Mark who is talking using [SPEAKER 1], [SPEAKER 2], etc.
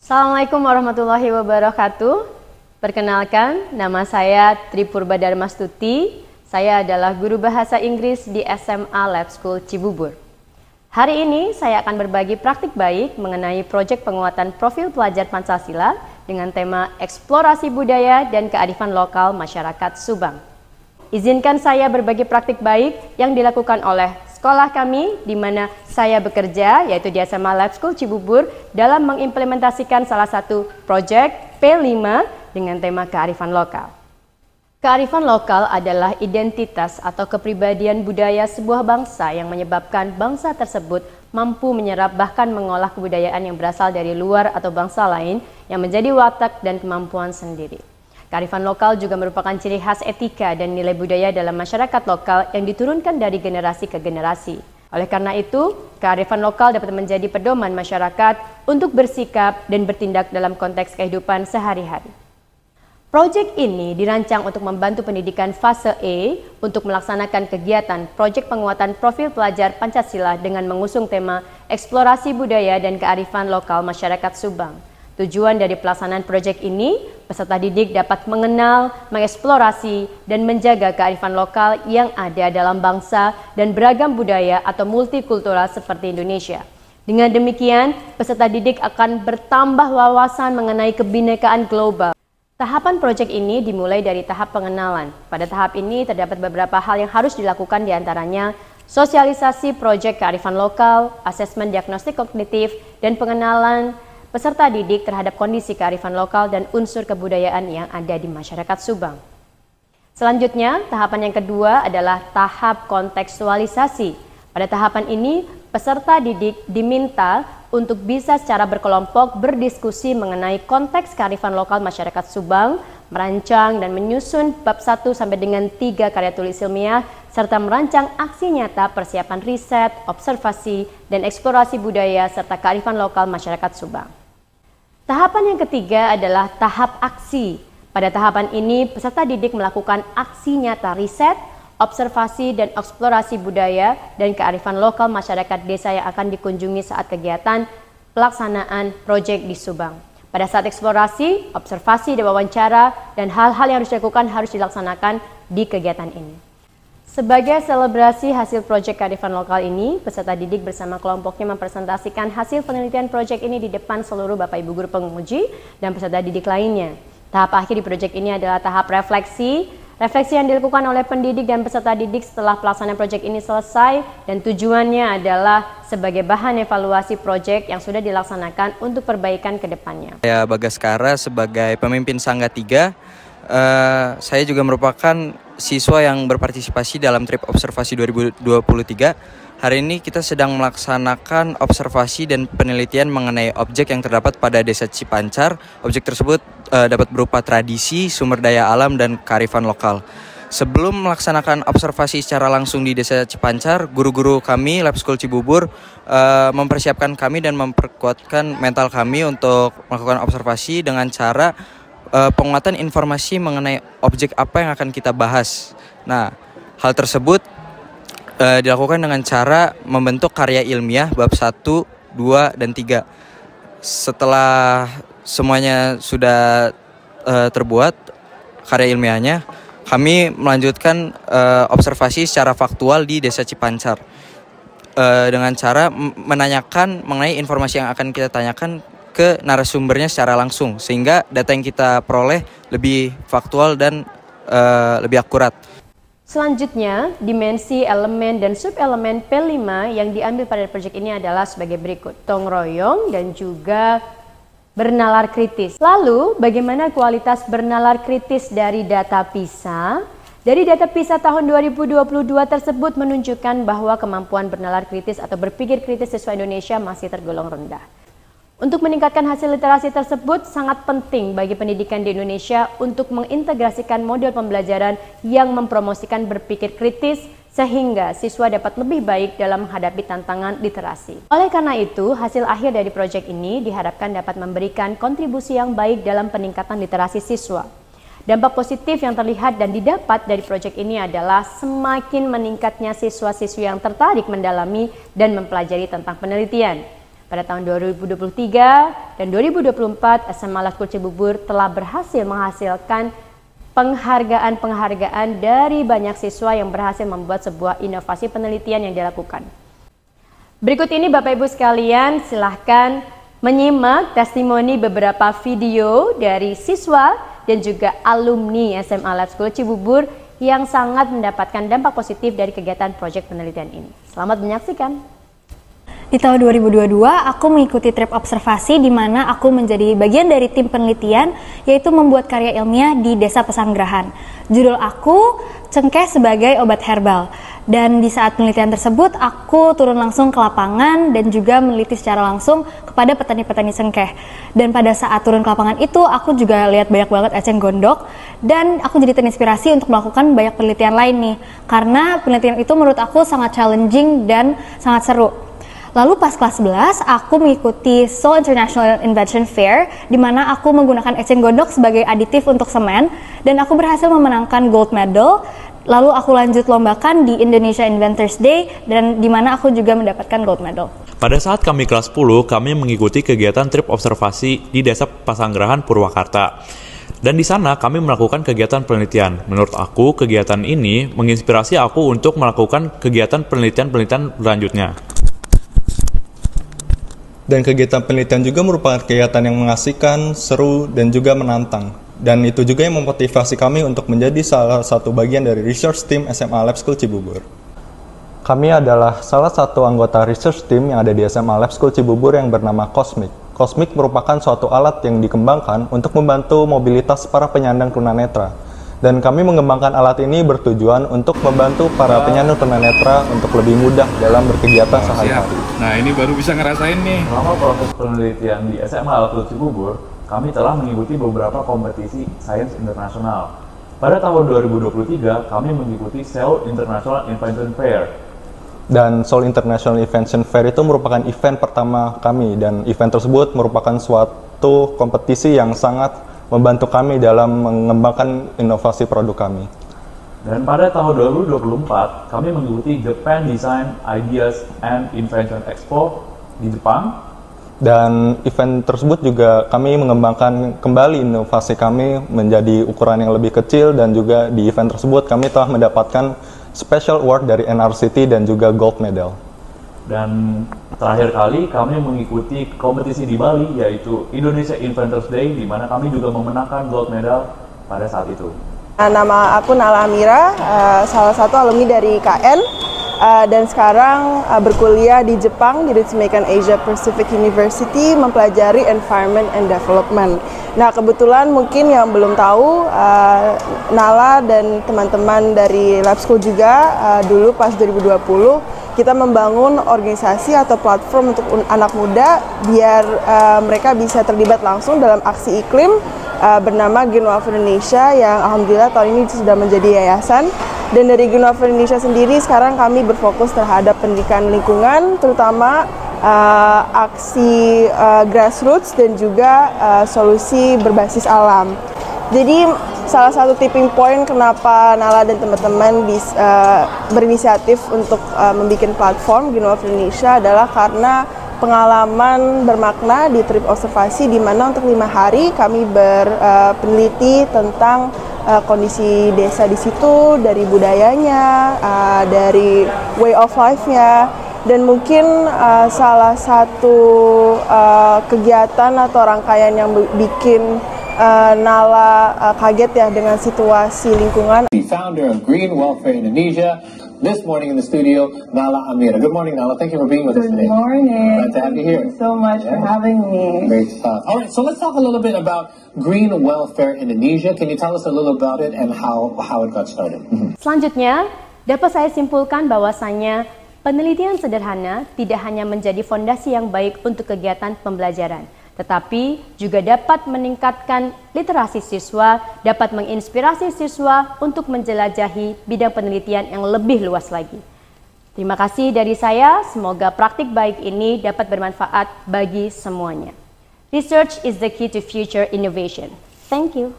[SPEAKER 1] Assalamualaikum warahmatullahi wabarakatuh. Perkenalkan, nama saya Tri Purbadarmastuti. Saya adalah guru bahasa Inggris di SMA Lab School Cibubur. Hari ini saya akan berbagi praktik baik mengenai proyek penguatan profil pelajar Pancasila dengan tema eksplorasi budaya dan kearifan lokal masyarakat Subang. Izinkan saya berbagi praktik baik yang dilakukan oleh sekolah kami di mana saya bekerja, yaitu di SMA Lab School Cibubur, dalam mengimplementasikan salah satu proyek P5 dengan tema kearifan lokal. Kearifan lokal adalah identitas atau kepribadian budaya sebuah bangsa yang menyebabkan bangsa tersebut mampu menyerap bahkan mengolah kebudayaan yang berasal dari luar atau bangsa lain yang menjadi watak dan kemampuan sendiri. Kearifan lokal juga merupakan ciri khas etika dan nilai budaya dalam masyarakat lokal yang diturunkan dari generasi ke generasi. Oleh karena itu, kearifan lokal dapat menjadi pedoman masyarakat untuk bersikap dan bertindak dalam konteks kehidupan sehari-hari. Proyek ini dirancang untuk membantu pendidikan fase E untuk melaksanakan kegiatan proyek penguatan profil pelajar Pancasila dengan mengusung tema eksplorasi budaya dan kearifan lokal masyarakat Subang. Tujuan dari pelaksanaan proyek ini, peserta didik dapat mengenal, mengeksplorasi, dan menjaga kearifan lokal yang ada dalam bangsa dan beragam budaya atau multikultural seperti Indonesia. Dengan demikian, peserta didik akan bertambah wawasan mengenai kebinekaan global. Tahapan proyek ini dimulai dari tahap pengenalan. Pada tahap ini terdapat beberapa hal yang harus dilakukan diantaranya sosialisasi proyek kearifan lokal, asesmen diagnostik kognitif, dan pengenalan peserta didik terhadap kondisi kearifan lokal dan unsur kebudayaan yang ada di masyarakat Subang. Selanjutnya, tahapan yang kedua adalah tahap kontekstualisasi. Pada tahapan ini, peserta didik diminta untuk bisa secara berkelompok berdiskusi mengenai konteks kearifan lokal masyarakat Subang, merancang dan menyusun bab 1 sampai dengan 3 karya tulis ilmiah, serta merancang aksi nyata persiapan riset, observasi, dan eksplorasi budaya serta kearifan lokal masyarakat Subang. Tahapan yang ketiga adalah tahap aksi. Pada tahapan ini, peserta didik melakukan aksi nyata riset, observasi, dan eksplorasi budaya dan kearifan lokal masyarakat desa yang akan dikunjungi saat kegiatan pelaksanaan proyek di Subang. Pada saat eksplorasi, observasi, dan wawancara, dan hal-hal yang harus dilakukan harus dilaksanakan di kegiatan ini. Sebagai selebrasi hasil proyek kearifan lokal ini, peserta didik bersama kelompoknya mempresentasikan hasil penelitian proyek ini di depan seluruh Bapak Ibu guru penguji dan peserta didik lainnya. Tahap akhir di proyek ini adalah tahap refleksi. Refleksi yang dilakukan oleh pendidik dan peserta didik setelah pelaksanaan proyek ini selesai dan tujuannya adalah sebagai bahan evaluasi proyek yang sudah dilaksanakan untuk perbaikan ke depannya.
[SPEAKER 2] Saya Bagaskara sebagai pemimpin Sangga 3. Saya juga merupakan siswa yang berpartisipasi dalam trip observasi 2023. Hari ini kita sedang melaksanakan observasi dan penelitian mengenai objek yang terdapat pada Desa Cipancar. Objek tersebut dapat berupa tradisi, sumber daya alam, dan kearifan lokal. Sebelum melaksanakan observasi secara langsung di Desa Cipancar, guru-guru kami Lab School Cibubur mempersiapkan kami dan memperkuatkan mental kami untuk melakukan observasi dengan cara penguatan informasi mengenai objek apa yang akan kita bahas. Nah, hal tersebut dilakukan dengan cara membentuk karya ilmiah bab 1, 2, dan 3. Setelah semuanya sudah terbuat karya ilmiahnya, kami melanjutkan observasi secara faktual di Desa Cipancar dengan cara menanyakan mengenai informasi yang akan kita tanyakan ke narasumbernya secara langsung, sehingga data yang kita peroleh lebih faktual dan lebih akurat.
[SPEAKER 1] Selanjutnya, dimensi, elemen, dan subelemen P5 yang diambil pada proyek ini adalah sebagai berikut. Gotong royong dan juga bernalar kritis. Lalu, bagaimana kualitas bernalar kritis dari data PISA? Dari data PISA tahun 2022 tersebut menunjukkan bahwa kemampuan bernalar kritis atau berpikir kritis siswa Indonesia masih tergolong rendah. Untuk meningkatkan hasil literasi tersebut sangat penting bagi pendidikan di Indonesia untuk mengintegrasikan model pembelajaran yang mempromosikan berpikir kritis sehingga siswa dapat lebih baik dalam menghadapi tantangan literasi. Oleh karena itu, hasil akhir dari proyek ini diharapkan dapat memberikan kontribusi yang baik dalam peningkatan literasi siswa. Dampak positif yang terlihat dan didapat dari proyek ini adalah semakin meningkatnya siswa-siswi yang tertarik mendalami dan mempelajari tentang penelitian. Pada tahun 2023 dan 2024, SMA Lab School Cibubur telah berhasil menghasilkan penghargaan-penghargaan dari banyak siswa yang berhasil membuat sebuah inovasi penelitian yang dilakukan. Berikut ini Bapak Ibu sekalian, silahkan menyimak testimoni beberapa video dari siswa dan juga alumni SMA Lab School Cibubur yang sangat mendapatkan dampak positif dari kegiatan proyek penelitian ini. Selamat menyaksikan.
[SPEAKER 3] Di tahun 2022, aku mengikuti trip observasi di mana aku menjadi bagian dari tim penelitian, yaitu membuat karya ilmiah di Desa Pesanggerahan. Judul aku, Cengkeh sebagai Obat Herbal. Dan di saat penelitian tersebut, aku turun langsung ke lapangan dan juga meneliti secara langsung kepada petani-petani cengkeh. Dan pada saat turun ke lapangan itu, aku juga lihat banyak banget eceng gondok, dan aku jadi terinspirasi untuk melakukan banyak penelitian lain nih. Karena penelitian itu menurut aku sangat challenging dan sangat seru. Lalu pas kelas 11, aku mengikuti Seoul International Invention Fair, di mana aku menggunakan eceng gondok sebagai aditif untuk semen, dan aku berhasil memenangkan gold medal. Lalu aku lanjut lombakan di Indonesia Inventors Day, dan di mana aku juga mendapatkan gold medal.
[SPEAKER 4] Pada saat kami kelas 10, kami mengikuti kegiatan trip observasi di Desa Pesanggerahan, Purwakarta. Dan di sana kami melakukan kegiatan penelitian. Menurut aku, kegiatan ini menginspirasi aku untuk melakukan kegiatan penelitian berlanjutnya.
[SPEAKER 5] Dan kegiatan penelitian juga merupakan kegiatan yang mengasihkan, seru, dan juga menantang. Dan itu juga yang memotivasi kami untuk menjadi salah satu bagian dari research team SMA Lab School Cibubur. Kami adalah salah satu anggota research team yang ada di SMA Lab School Cibubur yang bernama Cosmic. Cosmic merupakan suatu alat yang dikembangkan untuk membantu mobilitas para penyandang tunanetra. Dan kami mengembangkan alat ini bertujuan untuk membantu para penyandang tunanetra untuk lebih mudah dalam berkegiatan sehari-hari.
[SPEAKER 6] Nah, ini baru bisa ngerasain nih.
[SPEAKER 4] Selama proses penelitian di SMA Lab School Cibubur, kami telah mengikuti beberapa kompetisi sains internasional. Pada tahun 2023, kami mengikuti Seoul International Invention Fair.
[SPEAKER 5] Dan Seoul International Invention Fair itu merupakan event pertama kami, dan event tersebut merupakan suatu kompetisi yang sangat membantu kami dalam mengembangkan inovasi produk kami.
[SPEAKER 4] Dan pada tahun 2024, kami mengikuti Japan Design Ideas and Invention Expo di Jepang.
[SPEAKER 5] Dan event tersebut juga kami mengembangkan kembali inovasi kami menjadi ukuran yang lebih kecil, dan juga di event tersebut kami telah mendapatkan special award dari NRCT dan juga gold medal.
[SPEAKER 4] Dan terakhir kali kami mengikuti kompetisi di Bali, yaitu Indonesia Inventors Day, di mana kami juga memenangkan gold medal pada saat itu.
[SPEAKER 7] Nama aku Nala Amira, salah satu alumni dari KN, dan sekarang berkuliah di Jepang di Ritsumeikan Asia Pacific University mempelajari Environment and Development. Nah, kebetulan mungkin yang belum tahu, Nala dan teman-teman dari Lab School juga dulu pas 2020 kita membangun organisasi atau platform untuk anak muda biar mereka bisa terlibat langsung dalam aksi iklim bernama Green Welfare Indonesia, yang alhamdulillah tahun ini sudah menjadi yayasan. Dan dari Green Welfare Indonesia sendiri sekarang kami berfokus terhadap pendidikan lingkungan, terutama aksi grassroots dan juga solusi berbasis alam. Jadi salah satu tipping point kenapa Nala dan teman-teman berinisiatif untuk membuat platform Green Welfare Indonesia adalah karena pengalaman bermakna di trip observasi, di mana untuk 5 hari kami berpeneliti tentang kondisi desa di situ, dari budayanya, dari way of life-nya, dan mungkin salah satu kegiatan atau rangkaian yang bikin Nala kaget ya dengan situasi lingkungan.
[SPEAKER 8] The founder of Green Welfare Indonesia, this morning in the studio, Nala Amira. Good morning, Nala. Thank you for being with us today.
[SPEAKER 7] Good morning.
[SPEAKER 8] Glad to have you here.
[SPEAKER 7] Thank you so much for having me.
[SPEAKER 8] Great stuff. All right, so let's talk a little bit about Green Welfare Indonesia. Can you tell us a little about it and how it got started?
[SPEAKER 1] Selanjutnya, dapat saya simpulkan bahwasanya penelitian sederhana tidak hanya menjadi fondasi yang baik untuk kegiatan pembelajaran, tetapi juga dapat meningkatkan literasi siswa, dapat menginspirasi siswa untuk menjelajahi bidang penelitian yang lebih luas lagi. Terima kasih dari saya, semoga praktik baik ini dapat bermanfaat bagi semuanya. Research is the key to future innovation. Thank you.